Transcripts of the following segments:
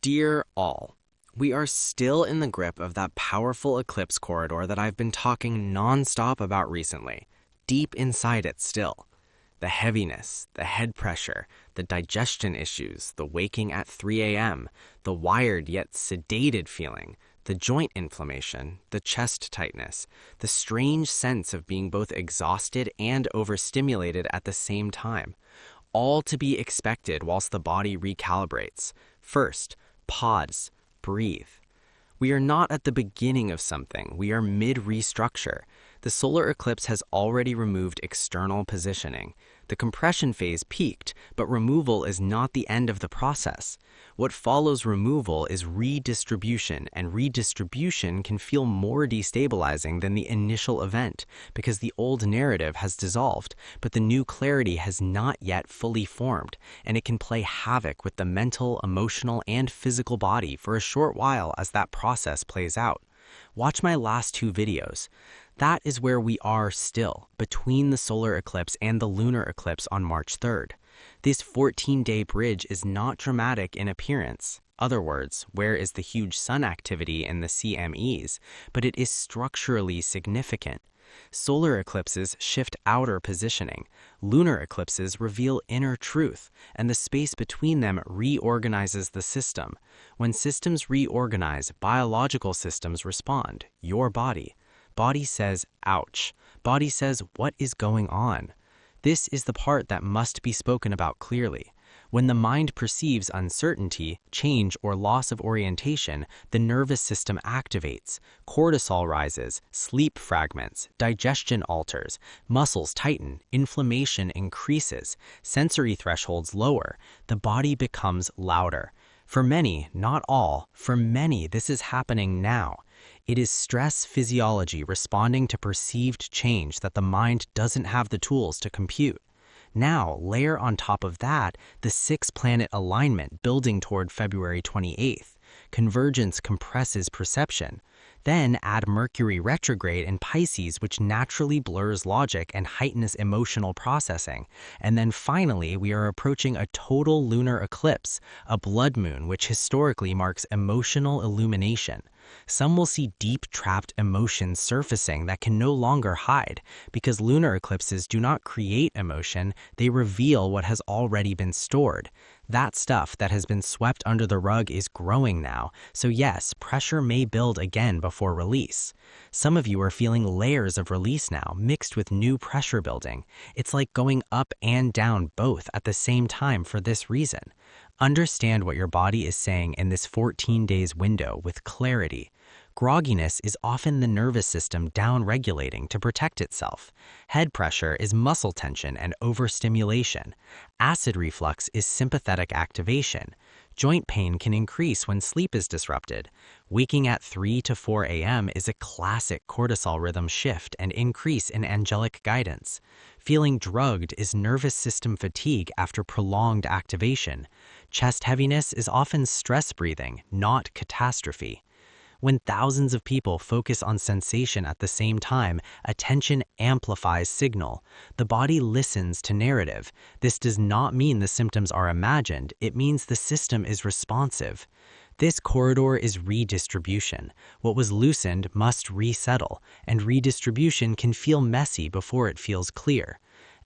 Dear all, we are still in the grip of that powerful eclipse corridor that I've been talking nonstop about recently, deep inside it still. The heaviness, the head pressure, the digestion issues, the waking at 3 a.m., the wired yet sedated feeling, the joint inflammation, the chest tightness, the strange sense of being both exhausted and overstimulated at the same time. All to be expected whilst the body recalibrates. First, pause, breathe. We are not at the beginning of something, we are mid-restructure. The solar eclipse has already removed external positioning. The compression phase peaked, but removal is not the end of the process. What follows removal is redistribution, and redistribution can feel more destabilizing than the initial event because the old narrative has dissolved, but the new clarity has not yet fully formed, and it can play havoc with the mental, emotional, and physical body for a short while as that process plays out. Watch my last two videos. That is where we are still, between the solar eclipse and the lunar eclipse on March 3rd. This 14-day bridge is not dramatic in appearance. Other words, where is the huge sun activity in the CMEs, but it is structurally significant. Solar eclipses shift outer positioning. Lunar eclipses reveal inner truth, and the space between them reorganizes the system. When systems reorganize, biological systems respond. Your body. Body says, ouch. Body says, what is going on? This is the part that must be spoken about clearly. When the mind perceives uncertainty, change, or loss of orientation, the nervous system activates. Cortisol rises, sleep fragments, digestion alters, muscles tighten, inflammation increases, sensory thresholds lower, the body becomes louder. For many, not all, for many this is happening now. It is stress physiology responding to perceived change that the mind doesn't have the tools to compute. Now, layer on top of that the 6-planet alignment building toward February 28th. Convergence compresses perception. Then add Mercury retrograde in Pisces, which naturally blurs logic and heightens emotional processing. And then finally, we are approaching a total lunar eclipse, a blood moon, which historically marks emotional illumination. Some will see deep trapped emotions surfacing that can no longer hide, because lunar eclipses do not create emotion, they reveal what has already been stored. That stuff that has been swept under the rug is growing now, so yes, pressure may build again before release. Some of you are feeling layers of release now, mixed with new pressure building. It's like going up and down both at the same time for this reason. Understand what your body is saying in this 14 days window with clarity. Grogginess is often the nervous system down-regulating to protect itself. Head pressure is muscle tension and overstimulation. Acid reflux is sympathetic activation. Joint pain can increase when sleep is disrupted. Waking at 3 to 4 a.m. is a classic cortisol rhythm shift and increase in angelic guidance. Feeling drugged is nervous system fatigue after prolonged activation. Chest heaviness is often stress breathing, not catastrophe. When thousands of people focus on sensation at the same time, attention amplifies signal. The body listens to narrative. This does not mean the symptoms are imagined, it means the system is responsive. This corridor is redistribution. What was loosened must resettle, and redistribution can feel messy before it feels clear.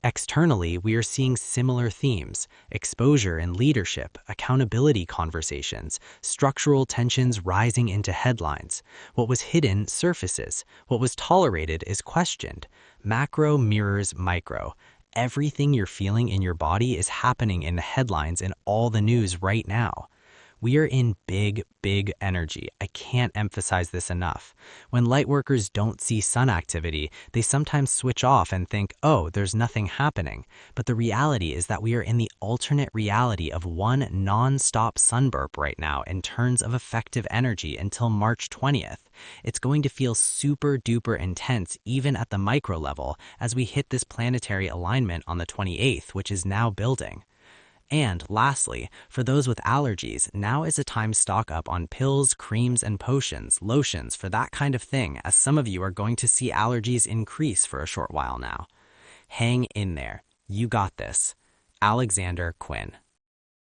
Externally, we are seeing similar themes: exposure in leadership, accountability conversations, structural tensions rising into headlines. What was hidden surfaces. What was tolerated is questioned. Macro mirrors micro. Everything you're feeling in your body is happening in the headlines and all the news right now. We are in big, big energy. I can't emphasize this enough. When lightworkers don't see sun activity, they sometimes switch off and think, oh, there's nothing happening. But the reality is that we are in the alternate reality of one non-stop sunburp right now in terms of effective energy until March 20th. It's going to feel super duper intense even at the micro level as we hit this planetary alignment on the 28th, which is now building. And lastly, for those with allergies, now is a time to stock up on pills, creams, and potions, lotions for that kind of thing, as some of you are going to see allergies increase for a short while now. Hang in there. You got this. Alexander Quinn.